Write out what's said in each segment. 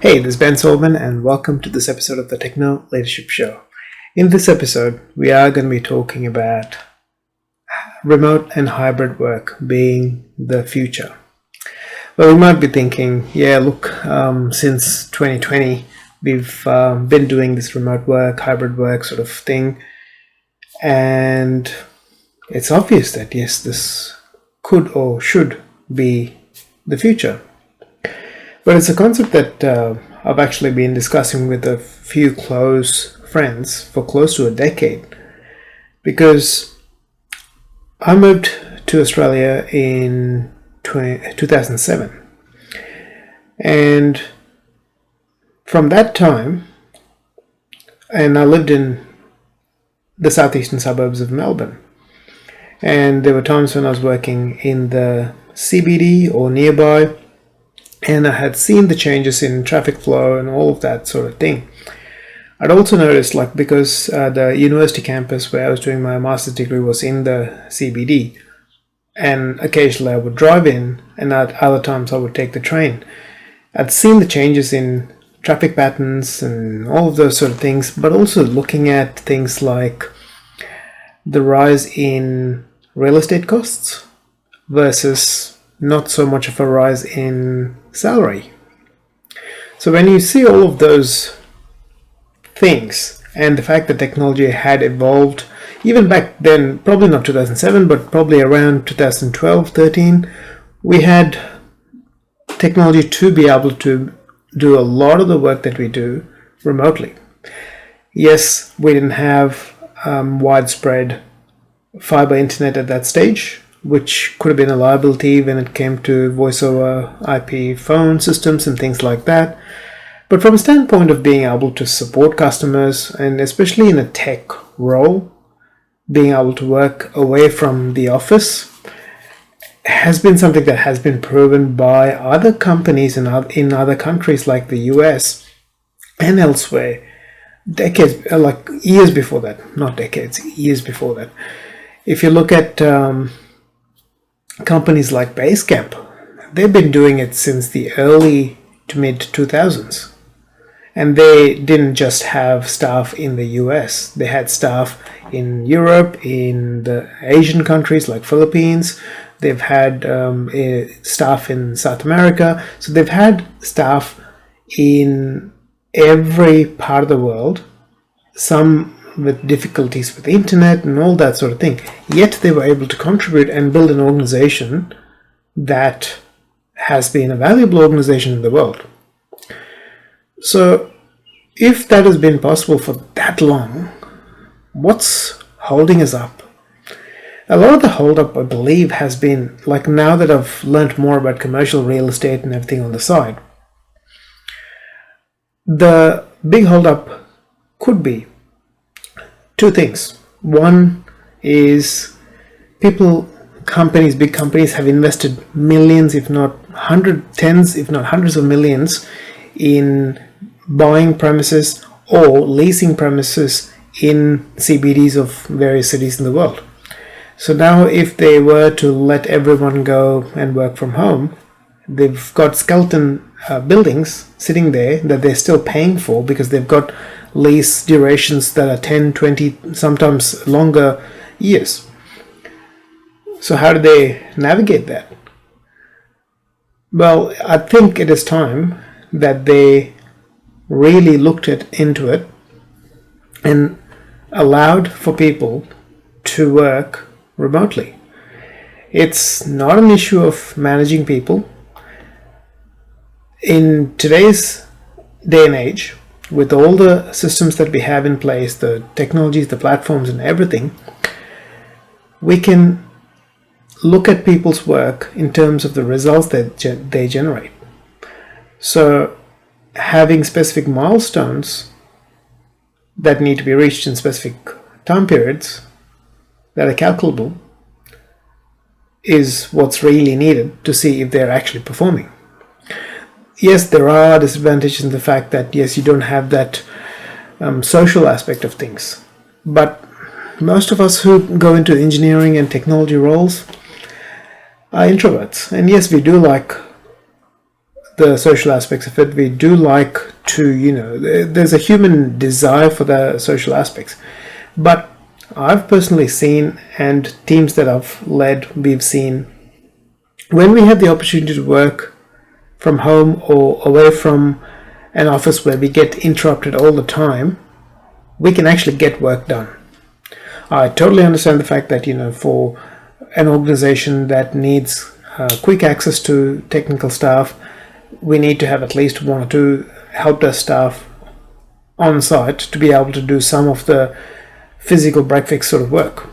Hey, this is Ben Solman, and welcome to this episode of the Techno Leadership Show. In this episode, we are going to be talking about remote and hybrid work being the future. Well, we might be thinking, since 2020, we've been doing this remote work, hybrid work sort of thing, and it's obvious that yes, this could or should be the future. But it's a concept that I've actually been discussing with a few close friends for close to a decade, because I moved to Australia in 2007, and from that time, and I lived in the southeastern suburbs of Melbourne, and there were times when I was working in the CBD or nearby, and I had seen the changes in traffic flow and all of that sort of thing. I'd also noticed, because the university campus where I was doing my master's degree was in the CBD, and occasionally I would drive in, and at other times I would take the train. I'd seen the changes in traffic patterns and all of those sort of things, but also looking at things like the rise in real estate costs versus not so much of a rise in salary. So when you see all of those things and the fact that technology had evolved even back then, probably not 2007, but probably around 2012, 13, we had technology to be able to do a lot of the work that we do remotely. Yes, we didn't have widespread fiber internet at that stage, which could have been a liability when it came to voice over IP phone systems and things like that. But from a standpoint of being able to support customers, and especially in a tech role, being able to work away from the office has been something that has been proven by other companies in other countries like the US and elsewhere, decades, years before that, not decades, years before that. If you look at companies like Basecamp, they've been doing it since the early to mid 2000s. And they didn't just have staff in the US, they had staff in Europe, in the Asian countries like Philippines, they've had staff in South America, so they've had staff in every part of the world, some with difficulties with the internet and all that sort of thing. Yet they were able to contribute and build an organization that has been a valuable organization in the world. So if that has been possible for that long, what's holding us up? A lot of the hold up, I believe, has been, now that I've learned more about commercial real estate and everything on the side, the big hold up could be two things. One is big companies have invested millions, if not tens, if not hundreds of millions in buying premises or leasing premises in CBDs of various cities in the world. So now if they were to let everyone go and work from home, they've got skeleton buildings sitting there that they're still paying for because they've got lease durations that are 10, 20, sometimes longer years. So how do they navigate that? Well, I think it is time that they really looked into it and allowed for people to work remotely. It's not an issue of managing people. In today's day and age, with all the systems that we have in place, the technologies, the platforms and everything, we can look at people's work in terms of the results that they generate. So having specific milestones that need to be reached in specific time periods that are calculable is what's really needed to see if they're actually performing. Yes, there are disadvantages in the fact that, yes, you don't have that social aspect of things. But most of us who go into engineering and technology roles are introverts. And yes, we do like the social aspects of it. We do like to, there's a human desire for the social aspects. But I've personally seen, and teams that I've led, we've seen, when we have the opportunity to work from home or away from an office where we get interrupted all the time, we can actually get work done. I totally understand the fact that, for an organization that needs quick access to technical staff, we need to have at least one or two help desk staff on site to be able to do some of the physical break fix sort of work.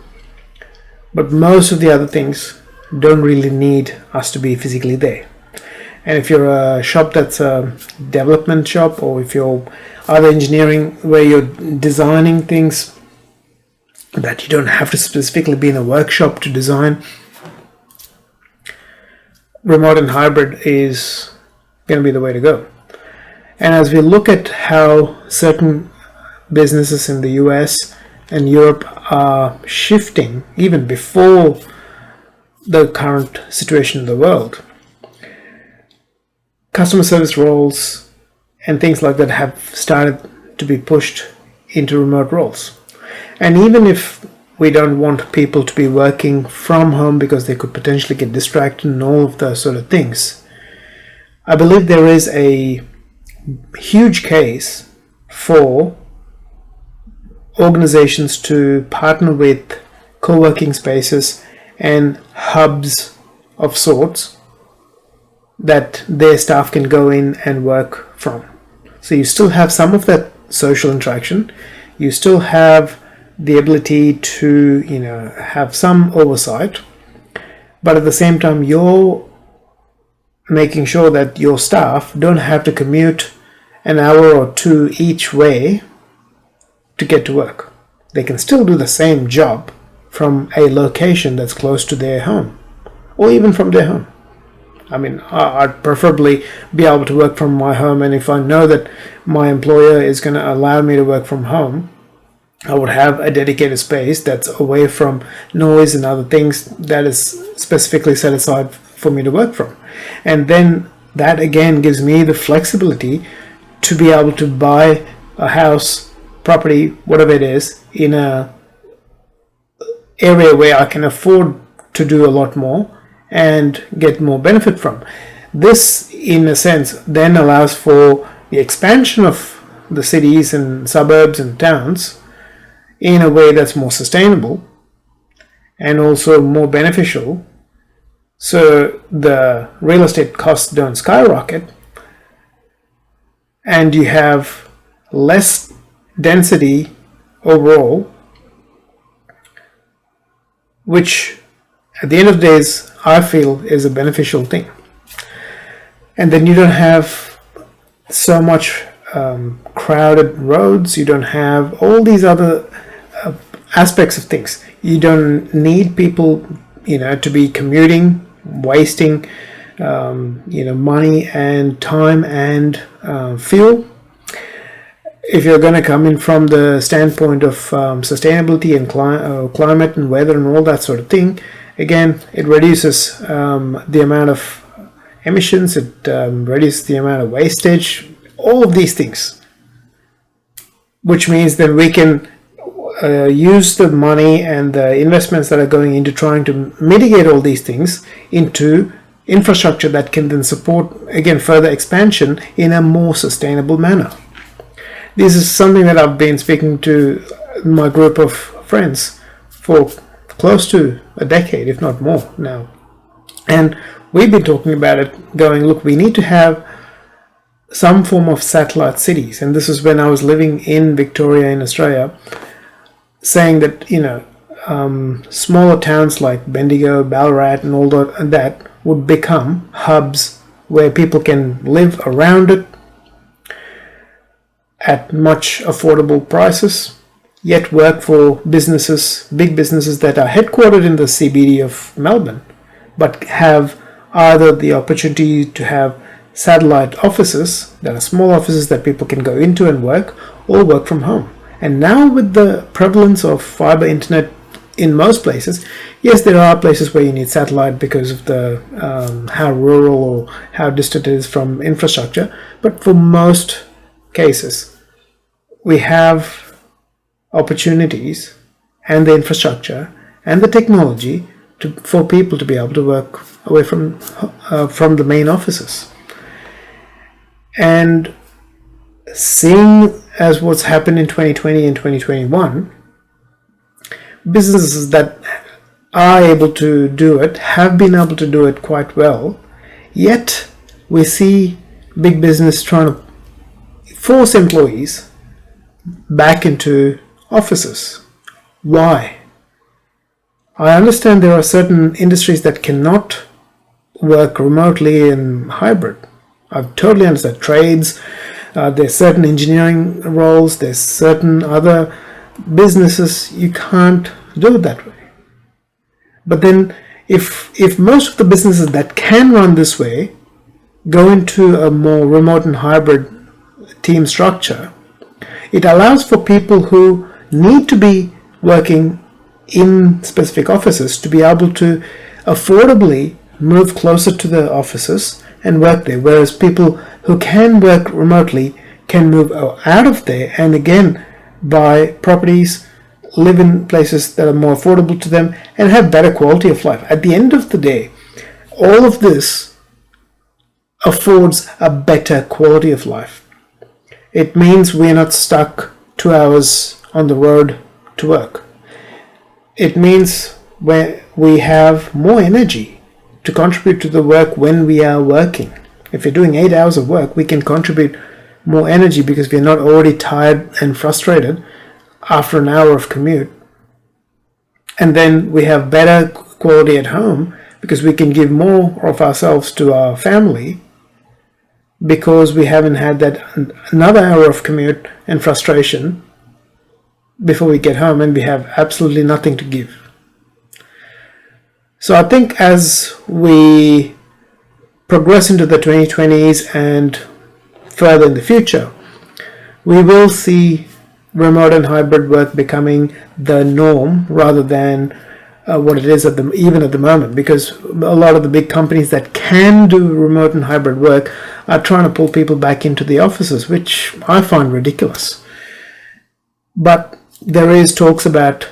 But most of the other things don't really need us to be physically there. And if you're a shop that's a development shop, or if you're other engineering where you're designing things that you don't have to specifically be in a workshop to design, remote and hybrid is going to be the way to go. And as we look at how certain businesses in the US and Europe are shifting, even before the current situation in the world, customer service roles and things like that have started to be pushed into remote roles. And even if we don't want people to be working from home because they could potentially get distracted and all of those sort of things, I believe there is a huge case for organizations to partner with co-working spaces and hubs of sorts that their staff can go in and work from. So you still have some of that social interaction, you still have the ability to have some oversight, but at the same time you're making sure that your staff don't have to commute an hour or two each way to get to work. They can still do the same job from a location that's close to their home, or even from their home. I mean, I'd preferably be able to work from my home, and if I know that my employer is going to allow me to work from home, I would have a dedicated space that's away from noise and other things that is specifically set aside for me to work from. And then that again gives me the flexibility to be able to buy a house, property, whatever it is, in a area where I can afford to do a lot more and get more benefit from. This, in a sense, then allows for the expansion of the cities and suburbs and towns in a way that's more sustainable and also more beneficial, so the real estate costs don't skyrocket and you have less density overall, which at the end of the day I feel is a beneficial thing. And then you don't have so much crowded roads, you don't have all these other aspects of things. You don't need people to be commuting, wasting money and time and fuel. If you're going to come in from the standpoint of sustainability and climate and weather and all that sort of thing, again, it reduces the amount of emissions, it reduces the amount of wastage, all of these things, which means that we can use the money and the investments that are going into trying to mitigate all these things into infrastructure that can then support, again, further expansion in a more sustainable manner. This is something that I've been speaking to my group of friends for close to a decade, if not more now. And we've been talking about it, going, look, we need to have some form of satellite cities. And this is when I was living in Victoria in Australia, saying that, smaller towns like Bendigo, Ballarat and all that would become hubs where people can live around it at much affordable prices, yet work for businesses, big businesses that are headquartered in the CBD of Melbourne, but have either the opportunity to have satellite offices that are small offices that people can go into and work, or work from home. And now with the prevalence of fiber internet in most places. Yes, there are places where you need satellite because of the how rural or how distant it is from infrastructure. But for most cases, we have opportunities and the infrastructure and the technology for people to be able to work away from the main offices. And seeing as what's happened in 2020 and 2021, businesses that are able to do it have been able to do it quite well, yet we see big business trying to force employees back into offices. Why? I understand there are certain industries that cannot work remotely and hybrid. I totally understand. Trades, there's certain engineering roles, there's certain other businesses you can't do it that way. But then if most of the businesses that can run this way go into a more remote and hybrid team structure, it allows for people who need to be working in specific offices to be able to affordably move closer to the offices and work there, whereas people who can work remotely can move out of there and again buy properties, live in places that are more affordable to them, and have better quality of life. At the end of the day, all of this affords a better quality of life. It means we're not stuck 2 hours on the road to work. It means we have more energy to contribute to the work when we are working. If you're doing 8 hours of work, we can contribute more energy because we're not already tired and frustrated after an hour of commute. And then we have better quality at home because we can give more of ourselves to our family because we haven't had that another hour of commute and frustration before we get home and we have absolutely nothing to give. So I think as we progress into the 2020s and further in the future, we will see remote and hybrid work becoming the norm rather than what it is even at the moment, because a lot of the big companies that can do remote and hybrid work are trying to pull people back into the offices, which I find ridiculous. But there is talks about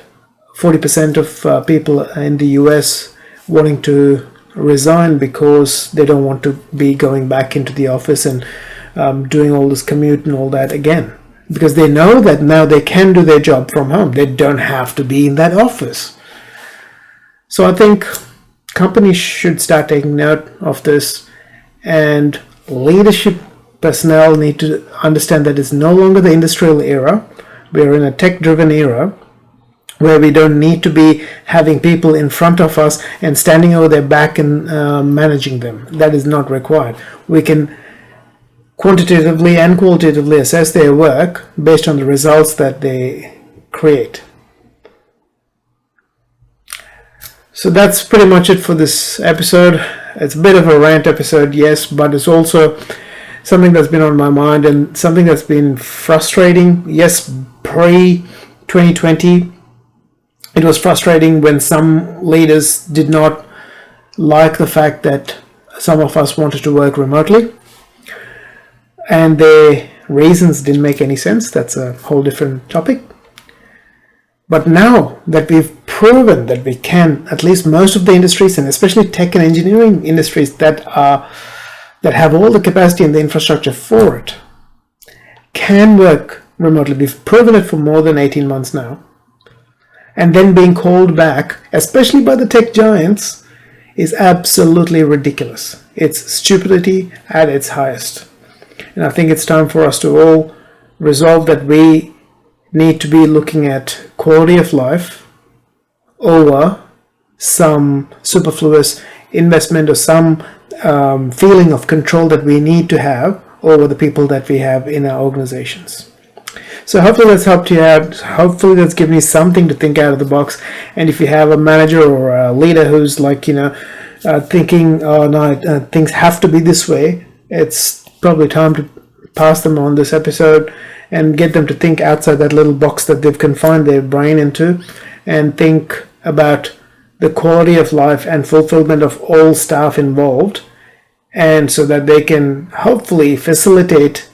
40% of people in the US wanting to resign because they don't want to be going back into the office and doing all this commute and all that again, because they know that now they can do their job from home. They don't have to be in that office. So I think companies should start taking note of this, and leadership personnel need to understand that it's no longer the industrial era. We're in a tech-driven era where we don't need to be having people in front of us and standing over their back and managing them. That is not required. We can quantitatively and qualitatively assess their work based on the results that they create. So that's pretty much it for this episode. It's a bit of a rant episode, yes, but it's also something that's been on my mind and something that's been frustrating. Yes, pre-2020, it was frustrating when some leaders did not like the fact that some of us wanted to work remotely, and their reasons didn't make any sense. That's a whole different topic. But now that we've proven that we can, at least most of the industries, and especially tech and engineering industries that have all the capacity and the infrastructure for it, can work remotely. We've proven it for more than 18 months now. And then being called back, especially by the tech giants, is absolutely ridiculous. It's stupidity at its highest. And I think it's time for us to all resolve that we need to be looking at quality of life over some superfluous investment or some feeling of control that we need to have over the people that we have in our organizations. So hopefully that's helped you out. Hopefully that's given you something to think out of the box. And if you have a manager or a leader who's like, thinking, oh no, things have to be this way, it's probably time to pass them on this episode and get them to think outside that little box that they've confined their brain into, and think about the quality of life and fulfillment of all staff involved, and so that they can hopefully facilitate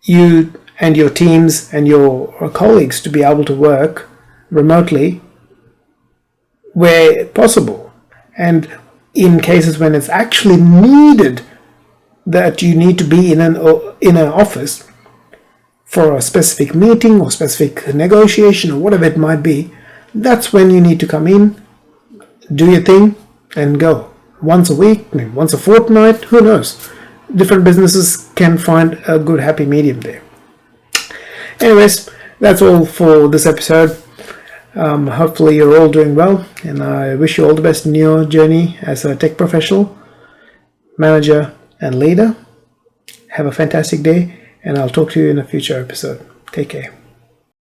you and your teams and your colleagues to be able to work remotely where possible. And in cases when it's actually needed that you need to be in an office for a specific meeting or specific negotiation or whatever it might be, that's when you need to come in, do your thing, and go. Once a week, maybe once a fortnight, who knows? Different businesses can find a good happy medium there. Anyways, that's all for this episode. Hopefully you're all doing well, and I wish you all the best in your journey as a tech professional, manager, and leader. Have a fantastic day, and I'll talk to you in a future episode. Take care.